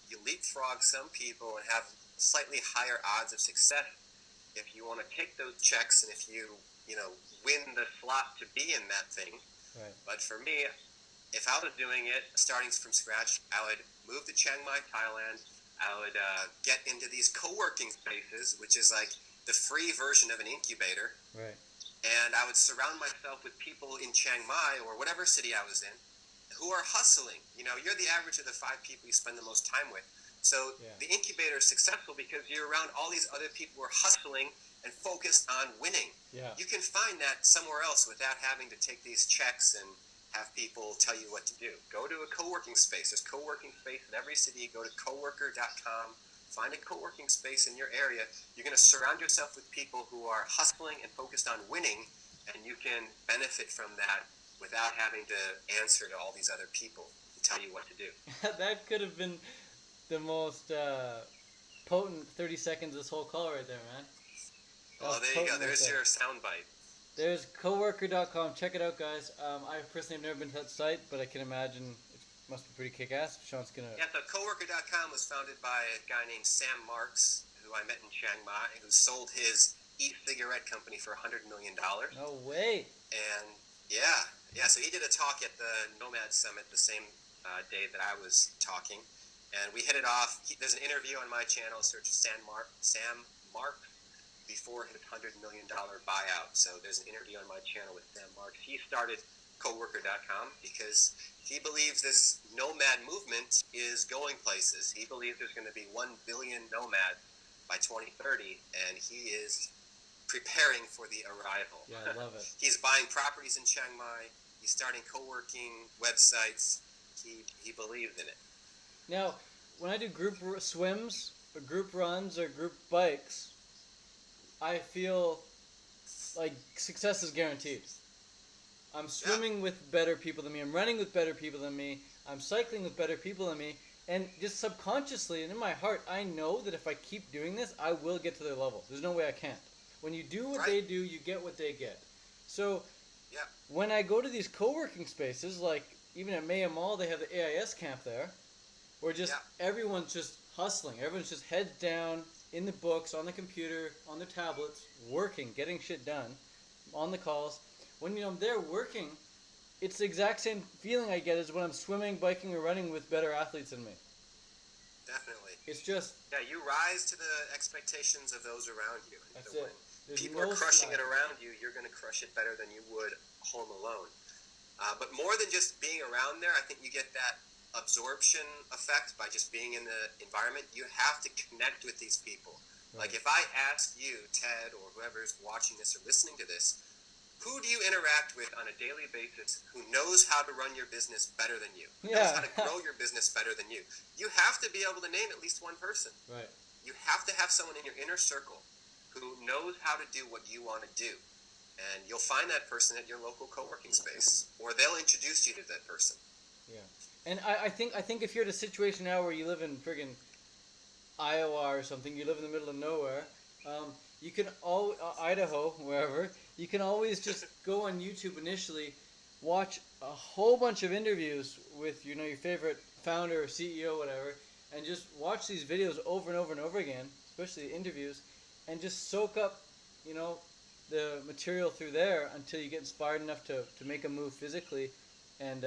you leapfrog some people and have slightly higher odds of success if you want to take those checks and if you win the slot to be in that thing. Right. But for me, if I was doing it, starting from scratch, I would move to Chiang Mai, Thailand. I would get into these co-working spaces, which is like the free version of an incubator. Right. And I would surround myself with people in Chiang Mai or whatever city I was in who are hustling. You're the average of the 5 people you spend the most time with. So the incubator is successful because you're around all these other people who are hustling and focused on winning. Yeah. You can find that somewhere else without having to take these checks and have people tell you what to do. Go to a co-working space. There's co-working space in every city. Go to Coworker.com. Find a co-working space in your area. You're going to surround yourself with people who are hustling and focused on winning, and you can benefit from that without having to answer to all these other people to tell you what to do. That could have been the most potent 30 seconds of this whole call right there, man. Well, there you go. There's your soundbite. There's coworker.com. Check it out, guys. I personally have never been to that site, but I can imagine it must be pretty kick-ass. Sean's going to... Yeah, so Coworker.com was founded by a guy named Sam Marks, who I met in Chiang Mai, who sold his e-cigarette company for $100 million. No way. And, yeah, so he did a talk at the Nomad Summit the same day that I was talking, and we hit it off. There's an interview on my channel. Search Sam Marks before his $100 million buyout. So there's an interview on my channel with Sam Marks. He started Coworker.com because he believes this nomad movement is going places. He believes there's going to be 1 billion nomads by 2030, and he is preparing for the arrival. Yeah, I love it. He's buying properties in Chiang Mai. He's starting co-working websites. He believes in it. Now, when I do group swims, or group runs, or group bikes, I feel like success is guaranteed. I'm swimming with better people than me. I'm running with better people than me. I'm cycling with better people than me. And just subconsciously and in my heart, I know that if I keep doing this, I will get to their level. There's no way I can't. When you do what they do, you get what they get. So when I go to these co-working spaces, like even at Maya Mall, they have the AIS camp there, where just everyone's just hustling. Everyone's just heads down, in the books, on the computer, on their tablets, working, getting shit done, on the calls. When I'm there working, it's the exact same feeling I get as when I'm swimming, biking, or running with better athletes than me. Definitely. It's just... Yeah, you rise to the expectations of those around you. That's so it. When people are crushing it around you, you're going to crush it better than you would home alone. But more than just being around there, I think you get that absorption effect by just being in the environment. You have to connect with these people. Like if I ask you, Ted, or whoever's watching this or listening to this, who do you interact with on a daily basis who knows how to run your business better than you? Knows how to grow your business better than you? You have to be able to name at least one person. Right. You have to have someone in your inner circle who knows how to do what you want to do. And you'll find that person at your local co-working space, or they'll introduce you to that person. Yeah. And I think if you're in a situation now where you live in friggin' Iowa or something, you live in the middle of nowhere, you can Idaho, wherever, you can always just go on YouTube initially, watch a whole bunch of interviews with your favorite founder or CEO, whatever, and just watch these videos over and over and over again, especially the interviews, and just soak up, the material through there until you get inspired enough to make a move physically and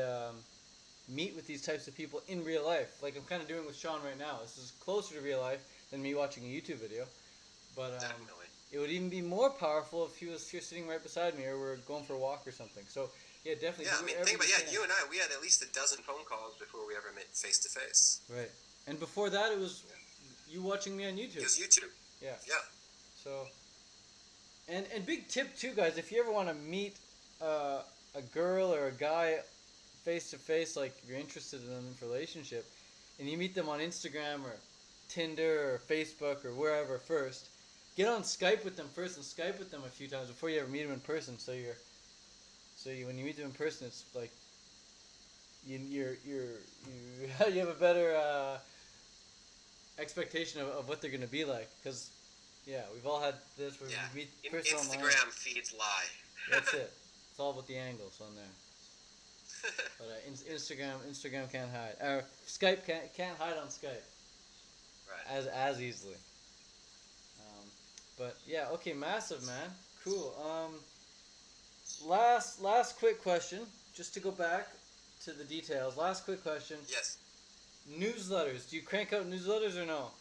meet with these types of people in real life, like I'm kind of doing with Shawn right now. This is closer to real life than me watching a YouTube video, but Definitely. It would even be more powerful if he was here sitting right beside me, or we're going for a walk or something. So yeah, definitely. Yeah, think about you and I. We had at least a dozen phone calls before we ever met face to face. Right, and before that, it was you watching me on YouTube. It was YouTube. Yeah. Yeah. So, and big tip too, guys. If you ever want to meet a girl or a guy face to face, like if you're interested in them in a relationship, and you meet them on Instagram or Tinder or Facebook or wherever first, get on Skype with them first and Skype with them a few times before you ever meet them in person. So when you meet them in person, it's like you have a better expectation of what they're gonna be like. Because we've all had this where we meet person online. Instagram feeds lie. That's it. It's all about the angles on there. But Instagram can't hide. Skype can't hide on Skype. Right. As easily. But yeah, okay, massive, man. Cool. Last quick question, just to go back to the details. Last quick question. Yes. Newsletters. Do you crank out newsletters or no?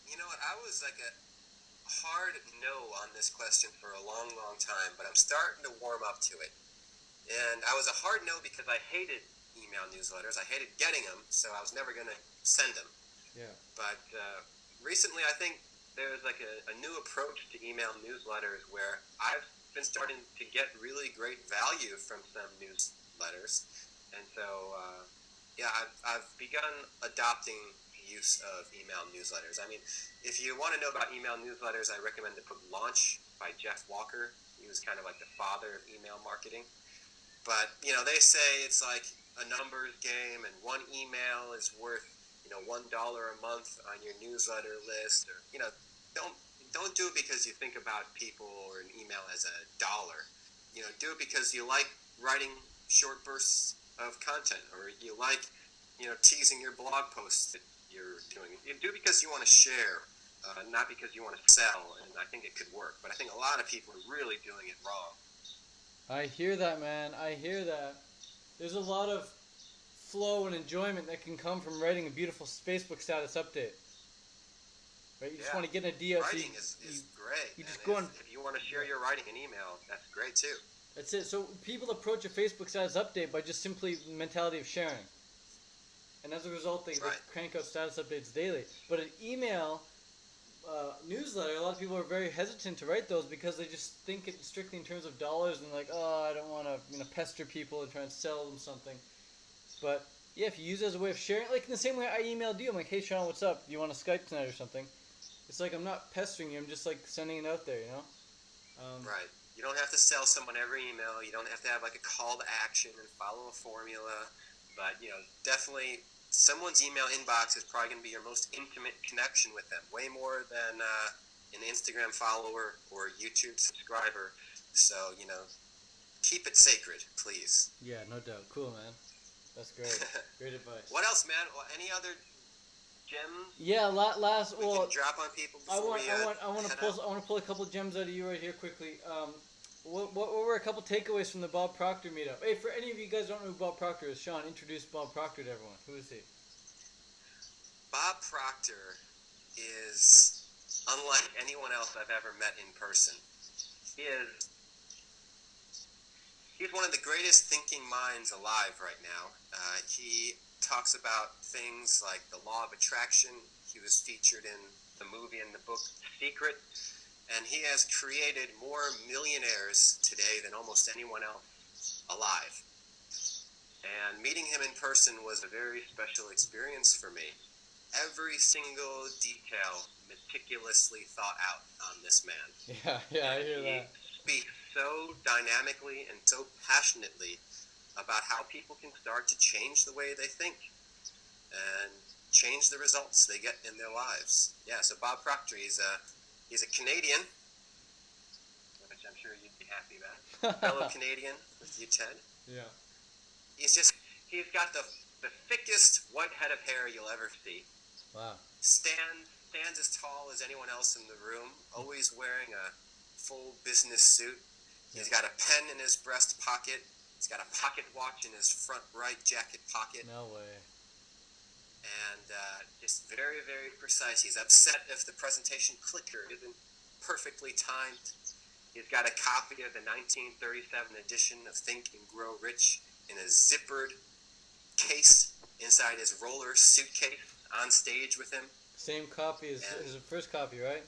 You know what? I was like a hard no on this question for a long, long time, but I'm starting to warm up to it. And I was a hard no because I hated email newsletters. I hated getting them, so I was never going to send them. Yeah. But recently, I think there's like a new approach to email newsletters where I've been starting to get really great value from some newsletters. And so, I've begun adopting the use of email newsletters. I mean, if you want to know about email newsletters, I recommend the book Launch by Jeff Walker. He was kind of like the father of email marketing. But, they say it's like a numbers game, and one email is worth, $1 a month on your newsletter list. Or, don't do it because you think about people or an email as a dollar. Do it because you like writing short bursts of content, or you like, teasing your blog posts that you're doing. You do it because you want to share, not because you want to sell, and I think it could work. But I think a lot of people are really doing it wrong. I hear that, man. I hear that. There's a lot of flow and enjoyment that can come from writing a beautiful Facebook status update. Right? You just want to get an idea. Writing is great. You just go on. If you want to share your writing in email, that's great too. That's it. So people approach a Facebook status update by just simply the mentality of sharing. And as a result, they crank out status updates daily. But an email newsletter, a lot of people are very hesitant to write those because they just think it strictly in terms of dollars and like, I don't want to pester people and try and sell them something. But yeah, if you use it as a way of sharing, like in the same way I emailed you, I'm like, hey Shawn, what's up? Do you want to Skype tonight or something? It's like I'm not pestering you, I'm just like sending it out there, Right. You don't have to sell someone every email. You don't have to have like a call to action and follow a formula. But, definitely someone's email inbox is probably going to be your most intimate connection with them, way more than an Instagram follower or YouTube subscriber. So, keep it sacred, please. Yeah, no doubt. Cool, man. That's great. Great advice. What else, man? Any other gems? Yeah, last. We can drop on people. I want to pull a couple gems out of you right here quickly. What were a couple takeaways from the Bob Proctor meetup? Hey, for any of you guys who don't know who Bob Proctor is, Shawn, introduce Bob Proctor to everyone. Who is he? Bob Proctor is unlike anyone else I've ever met in person. He's one of the greatest thinking minds alive right now. He talks about things like the law of attraction. He was featured in the movie and the book Secret. And he has created more millionaires today than almost anyone else alive. And meeting him in person was a very special experience for me. Every single detail meticulously thought out on this man. Yeah, I hear that. He speaks so dynamically and so passionately about how people can start to change the way they think and change the results they get in their lives. Yeah, so Bob Proctor, he's a Canadian, which I'm sure you'd be happy about. Fellow Canadian with you, Ted. Yeah. He's got the thickest white head of hair you'll ever see. Wow. Stands as tall as anyone else in the room, always wearing a full business suit. He's got a pen in his breast pocket. He's got a pocket watch in his front right jacket pocket. No way. And just very, very precise. He's upset if the presentation clicker isn't perfectly timed. He's got a copy of the 1937 edition of Think and Grow Rich in a zippered case inside his roller suitcase on stage with him. Same copy as his first copy, right?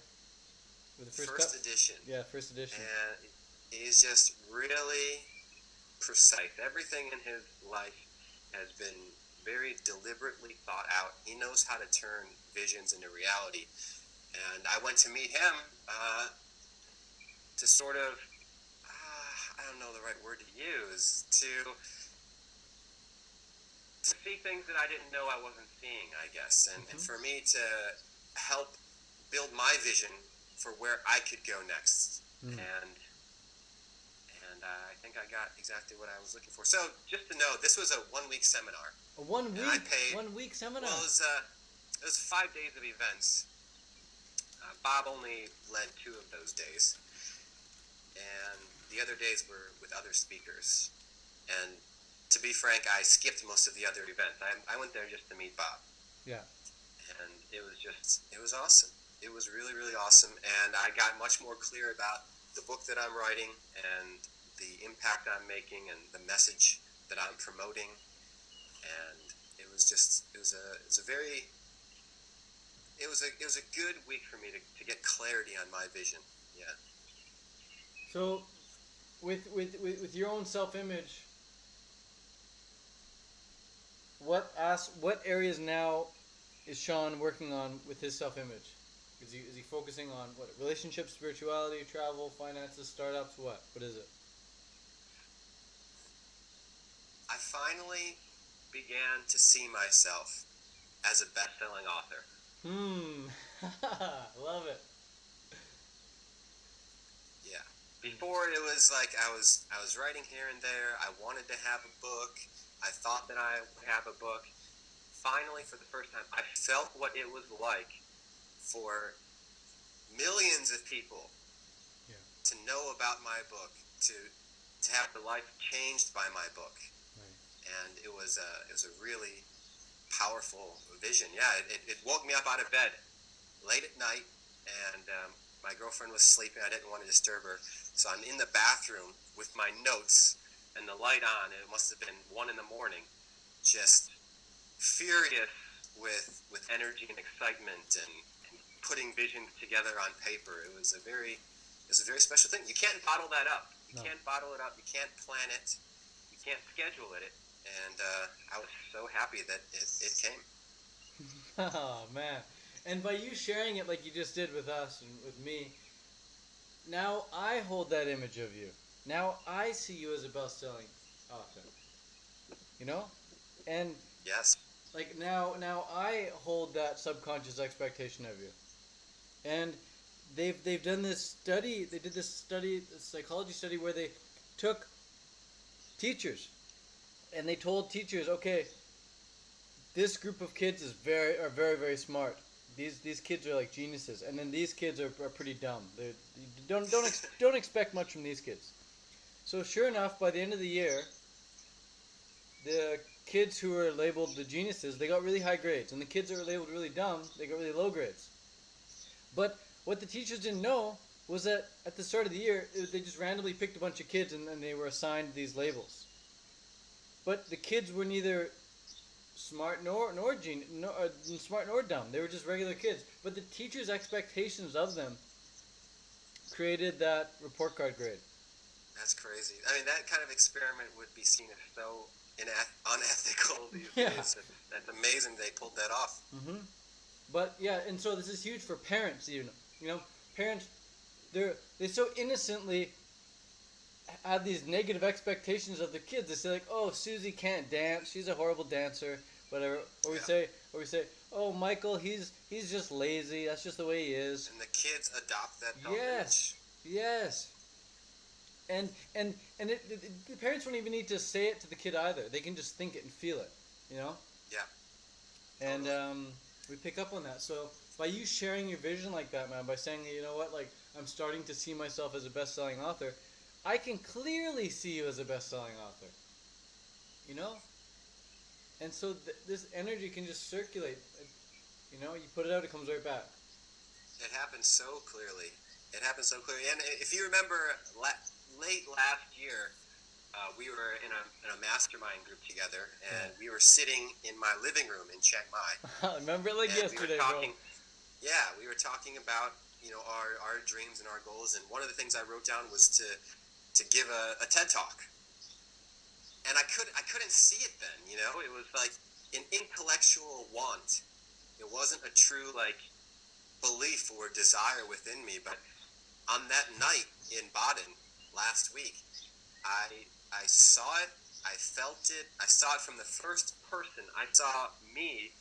With the first edition. Yeah, first edition. And he's just really precise. Everything in his life has been very deliberately thought out. He knows how to turn visions into reality. And I went to meet him to sort of, I don't know the right word to use, to see things that I didn't know I wasn't seeing, I guess. And for me to help build my vision for where I could go next. And I think I got exactly what I was looking for. So just to know, this was a 1-week seminar. A 1 week? I paid, 1 week seminar? Well, it was 5 days of events. Bob only led 2 of those days. And the other days were with other speakers. And to be frank, I skipped most of the other events. I went there just to meet Bob. Yeah. And it was awesome. It was really, really awesome. And I got much more clear about the book that I'm writing and the impact I'm making and the message that I'm promoting. And it was a good week for me to get clarity on my vision. Yeah. So with your own self-image, what areas now is Shawn working on with his self-image? Is he focusing on what? Relationships, spirituality, travel, finances, startups, what? What is it? I finally began to see myself as a best-selling author. Love it. Yeah. Before it was like I was writing here and there. I wanted to have a book. I thought that I would have a book. Finally, for the first time, I felt what it was like for millions of people to know about my book, to have their life changed by my book. And it was a really powerful vision. Yeah, it woke me up out of bed late at night, and my girlfriend was sleeping. I didn't want to disturb her, so I'm in the bathroom with my notes and the light on. It must have been 1 a.m, just furious with energy and excitement and putting visions together on paper. It was a very special thing. You can't bottle that up. You can't bottle it up. You can't plan it. You can't schedule it. And I was so happy that it came. Oh, man. And by you sharing it like you just did with us and with me, now I hold that image of you. Now I see you as a best-selling author. You know? And yes. Like now I hold that subconscious expectation of you. And they've done this study, this psychology study where they took teachers and they told teachers, okay, this group of kids are very, very smart. These kids are like geniuses, and then these kids are pretty dumb. Don't expect much from these kids. So sure enough, by the end of the year, the kids who were labeled the geniuses, they got really high grades, and the kids that were labeled really dumb, they got really low grades. But what the teachers didn't know was that at the start of the year, they just randomly picked a bunch of kids and they were assigned these labels. But the kids were neither smart smart nor dumb. They were just regular kids. But the teacher's expectations of them created that report card grade. That's crazy. I mean, that kind of experiment would be seen as so unethical these Yeah. days. That's amazing they pulled that off. Mm-hmm. But yeah, and so this is huge for parents even. You know, parents, they so innocently have these negative expectations of the kids. They say like, "Oh, Susie can't dance. She's a horrible dancer." Whatever. Or we say, "Oh, Michael, he's just lazy. That's just the way he is." And the kids adopt that thought. Yes. And the parents don't even need to say it to the kid either. They can just think it and feel it, you know? Yeah. And Totally. we pick up on that. So by you sharing your vision like that, man, by saying, you know what, like, I'm starting to see myself as a best-selling author, I can clearly see you as a best-selling author, you know? And so this energy can just circulate. You know, you put it out, it comes right back. It happens so clearly. And if you remember, late last year, we were in a mastermind group together, and we were sitting in my living room in Chiang Mai. I remember it like yesterday, bro. Yeah, we were talking about, you know, our dreams and our goals, and one of the things I wrote down was to give a TED Talk. And I couldn't see it then, you know? It was like an intellectual want. It wasn't a true, like, belief or desire within me. But on that night in Baden last week, I saw it, I felt it, I saw it from the first person. I saw me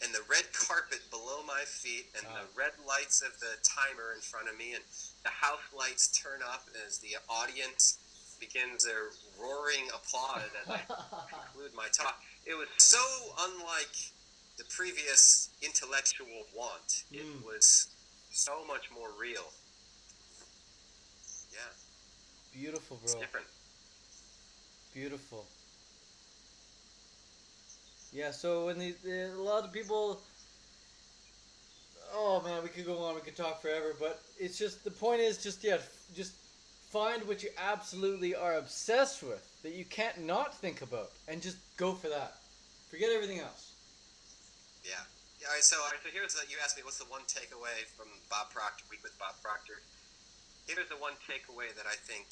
and the red carpet below my feet and the red lights of the timer in front of me, and the house lights turn up as the audience begins their roaring applause as I conclude my talk. It was so unlike the previous intellectual want. It was so much more real. Yeah. Beautiful, bro. It's different. Beautiful. Yeah, so when a lot of people, oh man, we could go on, we could talk forever, but it's just, the point is just find what you absolutely are obsessed with, that you can't not think about, and just go for that. Forget everything else. Yeah. All right, so here's you asked me what's the one takeaway from Bob Proctor, Week with Bob Proctor. Here's the one takeaway that I think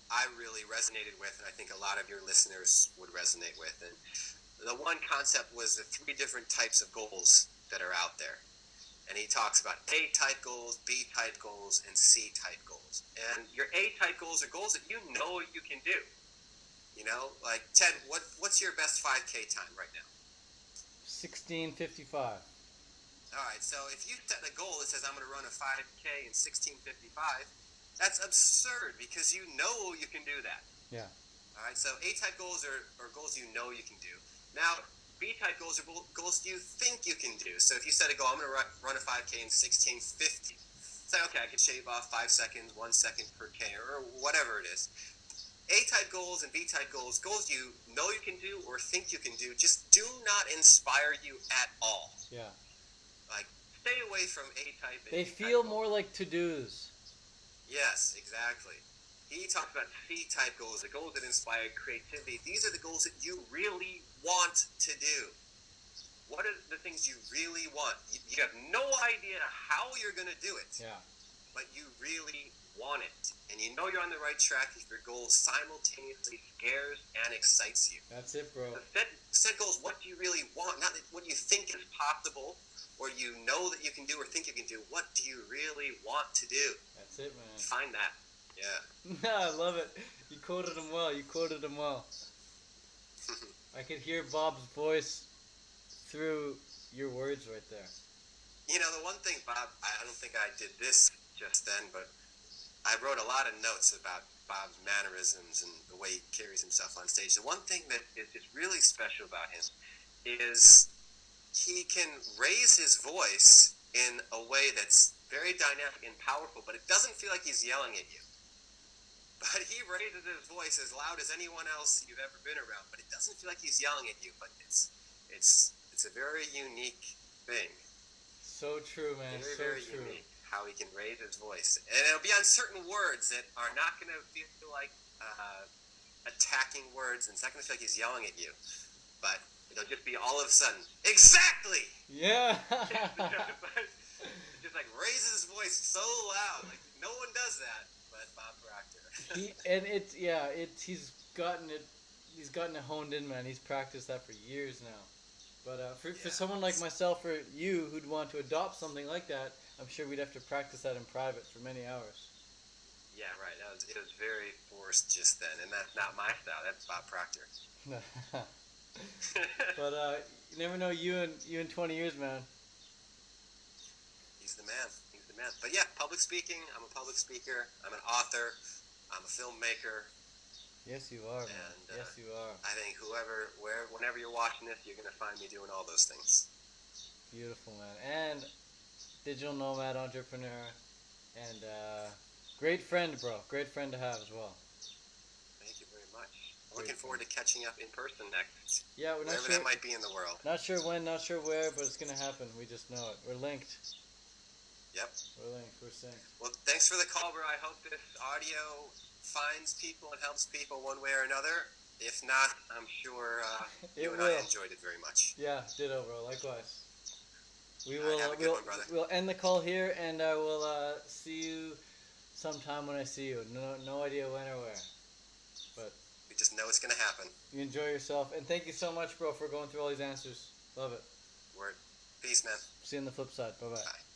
I really resonated with, and I think a lot of your listeners would resonate with. And the one concept was the 3 different types of goals that are out there. And he talks about A-type goals, B-type goals, and C-type goals. And your A-type goals are goals that you know you can do. You know, like, Ted, what's your best 5K time right now? 16:55. All right, so if you set a goal that says I'm going to run a 5K in 16:55, that's absurd because you know you can do that. Yeah. All right, so A-type goals are goals you know you can do. Now, B-type goals are goals you think you can do. So if you set a goal, I'm going to run a 5K in 16:50. Say, okay, I can shave off 5 seconds, 1 second per K, or whatever it is. A-type goals and B-type goals you know you can do or think you can do, just do not inspire you at all. Yeah. Like, stay away from A-type and They B-type feel goals. more like to-dos. Yes, exactly. He talked about C-type goals, the goals that inspire creativity. These are the goals that you really want to do. What are the things you really want? You have no idea how you're going to do it. Yeah. But you really want it. And you know you're on the right track if your goal simultaneously scares and excites you. That's it, bro. So set goals, what do you really want? Not what you think is possible or you know that you can do or think you can do. What do you really want to do? That's it, man. Find that. Yeah. I love it. You quoted him well. I could hear Bob's voice through your words right there. You know, the one thing, Bob, I don't think I did this just then, but I wrote a lot of notes about Bob's mannerisms and the way he carries himself on stage. The one thing that is just really special about him is he can raise his voice in a way that's very dynamic and powerful, but it doesn't feel like he's yelling at you. But he raises his voice as loud as anyone else you've ever been around, but it doesn't feel like he's yelling at you, but it's a very unique thing. So true, man. Very unique how he can raise his voice. And it'll be on certain words that are not going to feel like attacking words, and it's not going to feel like he's yelling at you. But It'll just be all of a sudden, exactly! Yeah. Just like raises his voice so loud, like no one does that, but Bob Proctor. He's gotten it honed in, man. He's practiced that for years now. But for someone like myself or you who'd want to adopt something like that, I'm sure we'd have to practice that in private for many hours. Yeah, right. It was very forced just then, and that's not my style. That's Bob Proctor. But you never know. You in 20 years, man. He's the man. He's the man. But yeah, public speaking. I'm a public speaker. I'm an author. I'm a filmmaker. Yes, you are, man. Yes, you are. I think whenever you're watching this, you're gonna find me doing all those things. Beautiful, man. And digital nomad entrepreneur, and great friend, bro. Great friend to have as well. Thank you very much. I'm looking forward to catching up in person next. Yeah, we're not wherever sure. that might be in the world. Not sure when, not sure where, but it's gonna happen. We just know it. We're linked. Yep. We're linked. We're synced. Well, thanks for the call, bro. I hope this audio finds people and helps people one way or another. If not, I'm sure you and I enjoyed it very much. Yeah, ditto, bro. Likewise. We will. Have a good one, brother. We'll end the call here, and I will see you sometime when I see you. No idea when or where, but we just know it's gonna happen. You enjoy yourself, and thank you so much, bro, for going through all these answers. Love it. Word. Peace, man. See you on the flip side. Bye-bye. Bye.